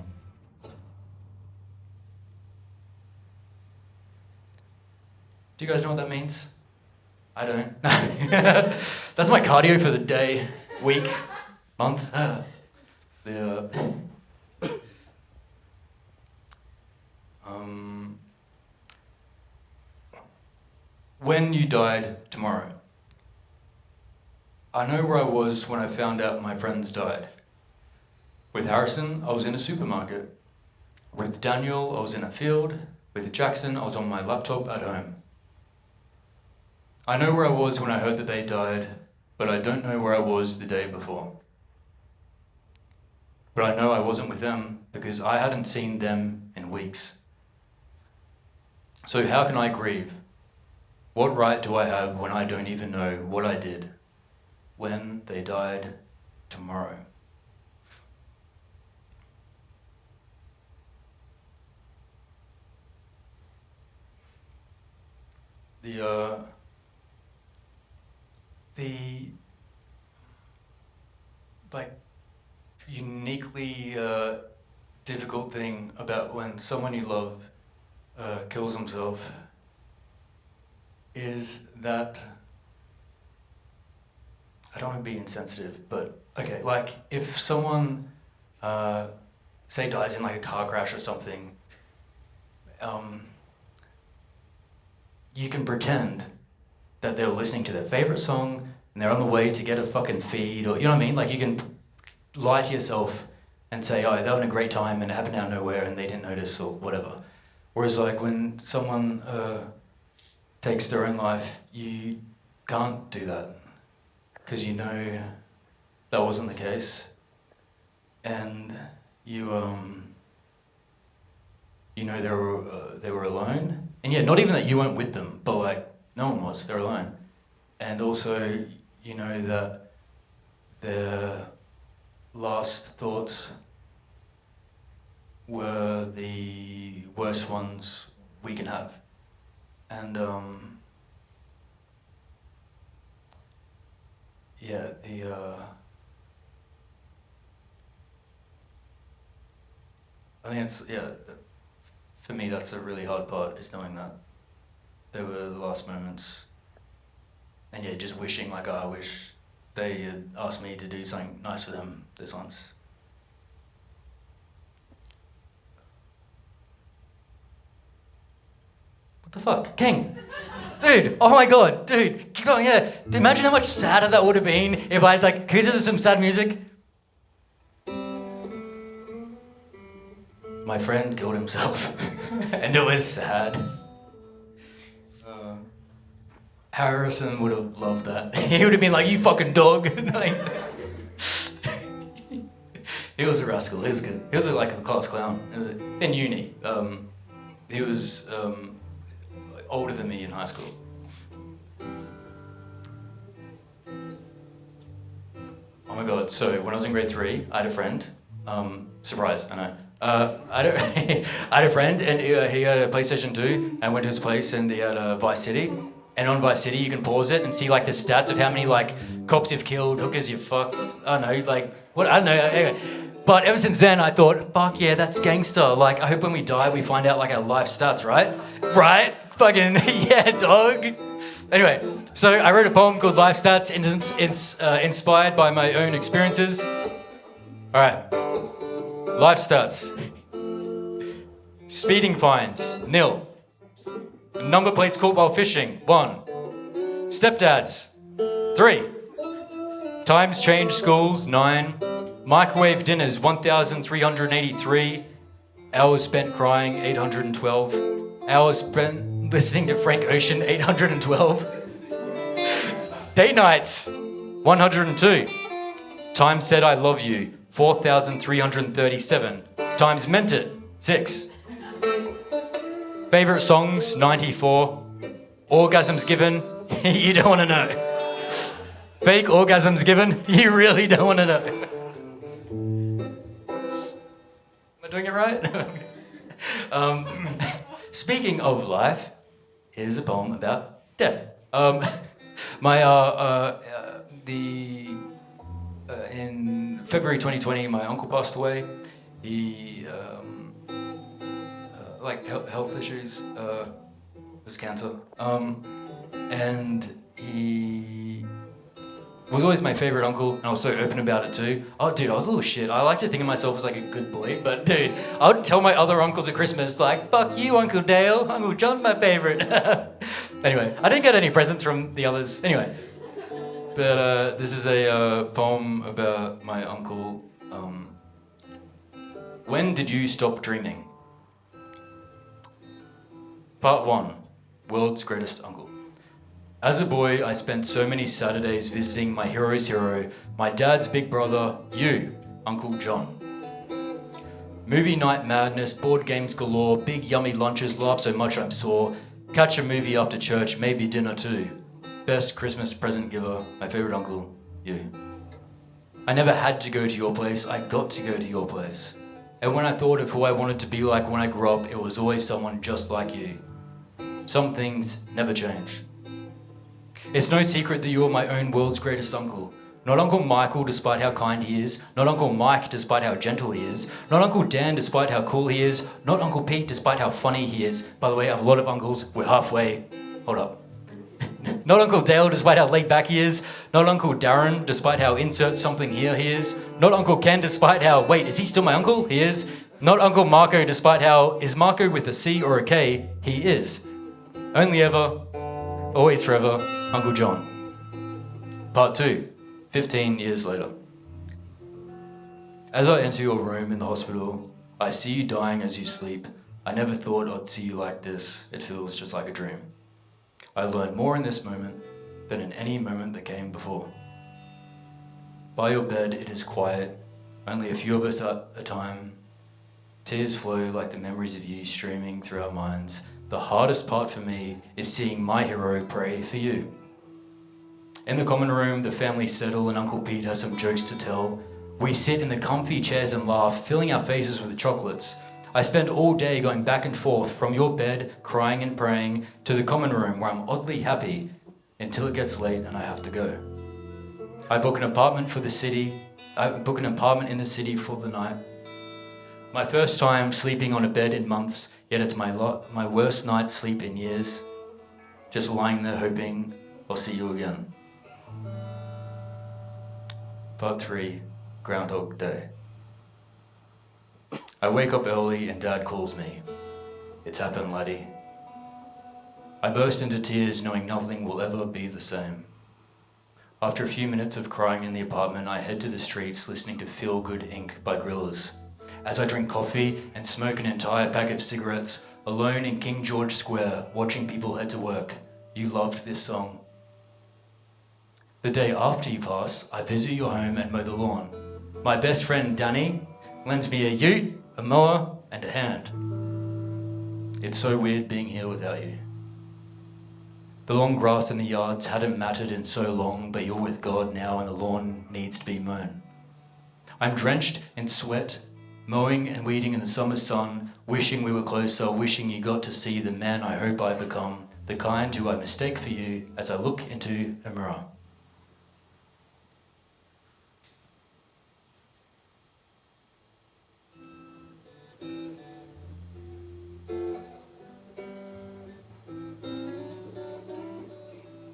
Do you guys know what that means? I don't. That's my cardio for the day, week, month. When you died tomorrow, I know where I was when I found out my friends died. With Harrison, I was in a supermarket. With Daniel, I was in a field. With Jackson, I was on my laptop at home. I know where I was when I heard that they died, but I don't know where I was the day before. But I know I wasn't with them because I hadn't seen them in weeks. So how can I grieve? What right do I have when I don't even know what I did when they died tomorrow? The like uniquely difficult thing about when someone you love kills himself is that, I don't want to be insensitive, but okay, like if someone say dies in like a car crash or something, you can pretend that they were listening to their favorite song and they're on the way to get a fucking feed, or you know what I mean? Like you can lie to yourself and say, oh, they were having a great time and it happened out of nowhere and they didn't notice or whatever. Whereas like when someone takes their own life, you can't do that because you know that wasn't the case, and you know they were alone, and yeah, not even that you weren't with them, but like no one was, they're alone, and also you know that their last thoughts were the worst ones we can have. And yeah, I think it's, yeah, for me that's a really hard part, is knowing that they were the last moments. And yeah, just wishing like, oh, I wish they had asked me to do something nice for them this once. What the fuck? King! Dude, oh my god, dude, keep going, yeah. Dude, imagine how much sadder that would have been if I had like, could you do some sad music? My friend killed himself, and it was sad. Harrison would have loved that. He would have been like, you fucking dog. Like, he was a rascal, he was good. He was like a class clown in uni. He was older than me in high school. Oh my god, so when I was in grade 3, I had a friend, surprise, I know. I had a friend and he had a PlayStation 2, and I went to his place and he had a Vice City. And on Vice City you can pause it and see like the stats of how many like cops you've killed, hookers you've fucked, I don't know, like, what, I don't know, anyway. But ever since then I thought, fuck yeah, that's gangster. Like I hope when we die we find out like our life stats, right? Right? Fucking, yeah, dog. Anyway, so I wrote a poem called Life Stats, inspired by my own experiences. All right, life stats. Speeding fines, 0. Number plates caught while fishing, 1. Stepdads, 3. Times changed schools, 9. Microwave dinners, 1,383. Hours spent crying, 812. Hours spent listening to Frank Ocean, 812. Date nights, 102. Times said I love you, 4,337. Times meant it, 6. Favorite songs, 94. Orgasms given, you don't want to know. Fake orgasms given, you really don't want to know. Am I doing it right? Speaking of life, here's a poem about death. In February 2020, my uncle passed away. He, health issues, it was cancer. And he was always my favorite uncle, and I was so open about it too. Oh, dude, I was a little shit. I like to think of myself as like a good boy, but dude, I would tell my other uncles at Christmas, like, fuck you, Uncle Dale. Uncle John's my favorite. Anyway, I didn't get any presents from the others. Anyway, but this is a poem about my uncle. When did you stop dreaming? Part 1, World's Greatest Uncle. As a boy, I spent so many Saturdays visiting my hero's hero, my dad's big brother, you, Uncle John. Movie night madness, board games galore, big yummy lunches, laugh so much I'm sore, catch a movie after church, maybe dinner too. Best Christmas present giver, my favorite uncle, you. I never had to go to your place, I got to go to your place. And when I thought of who I wanted to be like when I grew up, it was always someone just like you. Some things never change. It's no secret that you are my own world's greatest uncle. Not Uncle Michael, despite how kind he is. Not Uncle Mike, despite how gentle he is. Not Uncle Dan, despite how cool he is. Not Uncle Pete, despite how funny he is. By the way, I have a lot of uncles. We're halfway. Hold up. Not Uncle Dale, despite how laid back he is. Not Uncle Darren, despite how insert something here he is. Not Uncle Ken, despite how, wait, is he still my uncle? He is. Not Uncle Marco, despite how, is Marco with a C or a K? He is. Only ever, always forever, Uncle John. Part 2, 15 years later. As I enter your room in the hospital, I see you dying as you sleep. I never thought I'd see you like this. It feels just like a dream. I learned more in this moment than in any moment that came before. By your bed, it is quiet, only a few of us at a time. Tears flow like the memories of you streaming through our minds. The hardest part for me is seeing my hero pray for you. In the common room, the family settle and Uncle Pete has some jokes to tell. We sit in the comfy chairs and laugh, filling our faces with chocolates. I spend all day going back and forth from your bed, crying and praying, to the common room where I'm oddly happy until it gets late and I have to go. I book an apartment in the city for the night. My first time sleeping on a bed in months, yet it's my worst night's sleep in years. Just lying there hoping I'll see you again. Part 3, Groundhog Day. I wake up early and Dad calls me. It's happened, laddie. I burst into tears knowing nothing will ever be the same. After a few minutes of crying in the apartment, I head to the streets listening to Feel Good Inc. by Gorillaz. As I drink coffee and smoke an entire pack of cigarettes, alone in King George Square, watching people head to work, you loved this song. The day after you pass, I visit your home and mow the lawn. My best friend Danny lends me a ute, a mower, and a hand. It's so weird being here without you. The long grass in the yards hadn't mattered in so long, but you're with God now and the lawn needs to be mown. I'm drenched in sweat, mowing and weeding in the summer sun, wishing we were closer, wishing you got to see the man I hope I become, the kind who I mistake for you as I look into a mirror.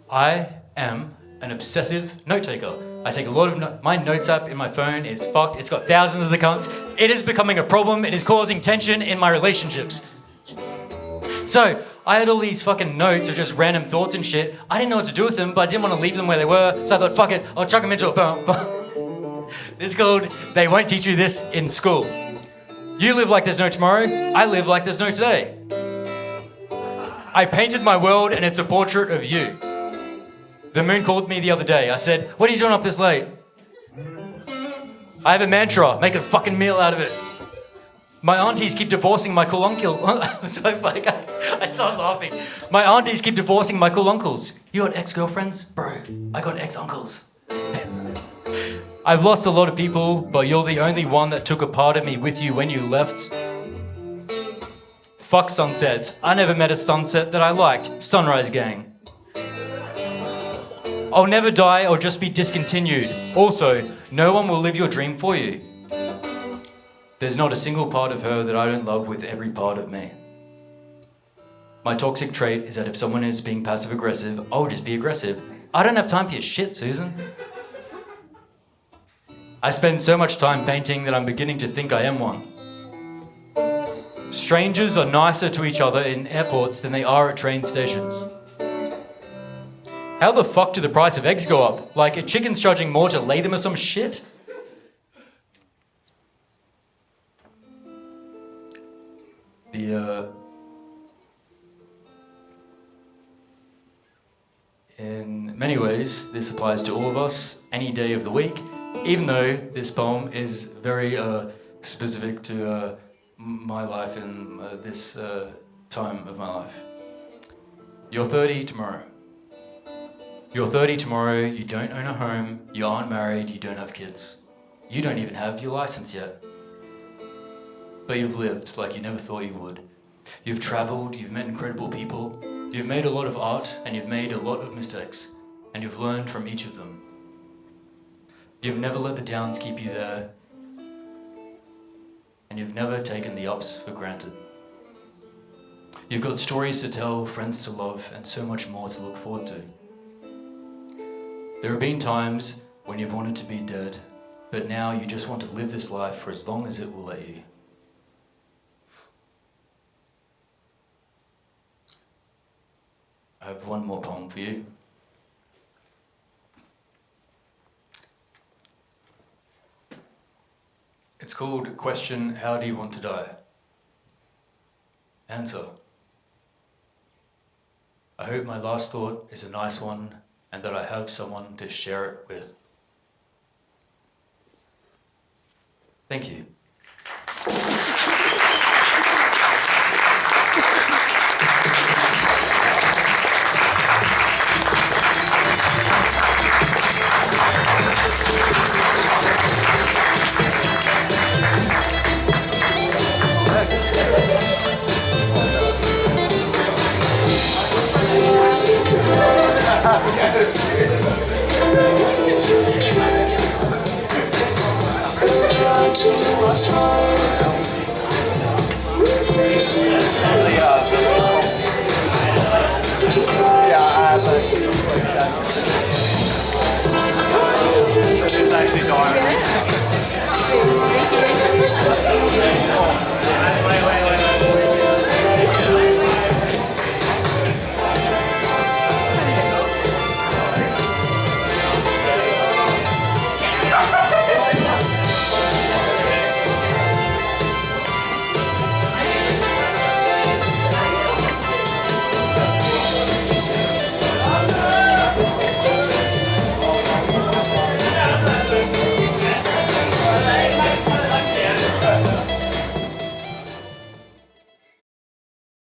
I am an obsessive note taker. I take a lot of my notes app in my phone is fucked. It's got thousands of accounts. It is becoming a problem. It is causing tension in my relationships. So I had all these fucking notes of just random thoughts and shit. I didn't know what to do with them, but I didn't want to leave them where they were. So I thought, fuck it, I'll chuck them into a poem. This is called They Won't Teach You This in School. You live like there's no tomorrow. I live like there's no today. I painted my world and it's a portrait of you. The moon called me the other day. I said, what are you doing up this late? I have a mantra. Make a fucking meal out of it. My aunties keep divorcing my cool uncle. So like, I start laughing. My aunties keep divorcing my cool uncles. You got ex-girlfriends? Bro, I got ex-uncles. I've lost a lot of people, but you're the only one that took a part of me with you when you left. Fuck sunsets. I never met a sunset that I liked. Sunrise gang. I'll never die or just be discontinued. Also, no one will live your dream for you. There's not a single part of her that I don't love with every part of me. My toxic trait is that if someone is being passive aggressive, I'll just be aggressive. I don't have time for your shit, Susan. I spend so much time painting that I'm beginning to think I am one. Strangers are nicer to each other in airports than they are at train stations. How the fuck do the price of eggs go up? Like, a chicken's charging more to lay them or some shit? In many ways, this applies to all of us, any day of the week, even though this poem is very specific to my life and this time of my life. You're 30 tomorrow. You're 30 tomorrow, you don't own a home, you aren't married, you don't have kids. You don't even have your license yet. But you've lived like you never thought you would. You've traveled, you've met incredible people, you've made a lot of art, and you've made a lot of mistakes, and you've learned from each of them. You've never let the downs keep you there, and you've never taken the ups for granted. You've got stories to tell, friends to love, and so much more to look forward to. There have been times when you've wanted to be dead, but now you just want to live this life for as long as it will let you. I have one more poem for you. It's called Question, How Do You Want to Die? Answer. I hope my last thought is a nice one and that I have someone to share it with. Thank you.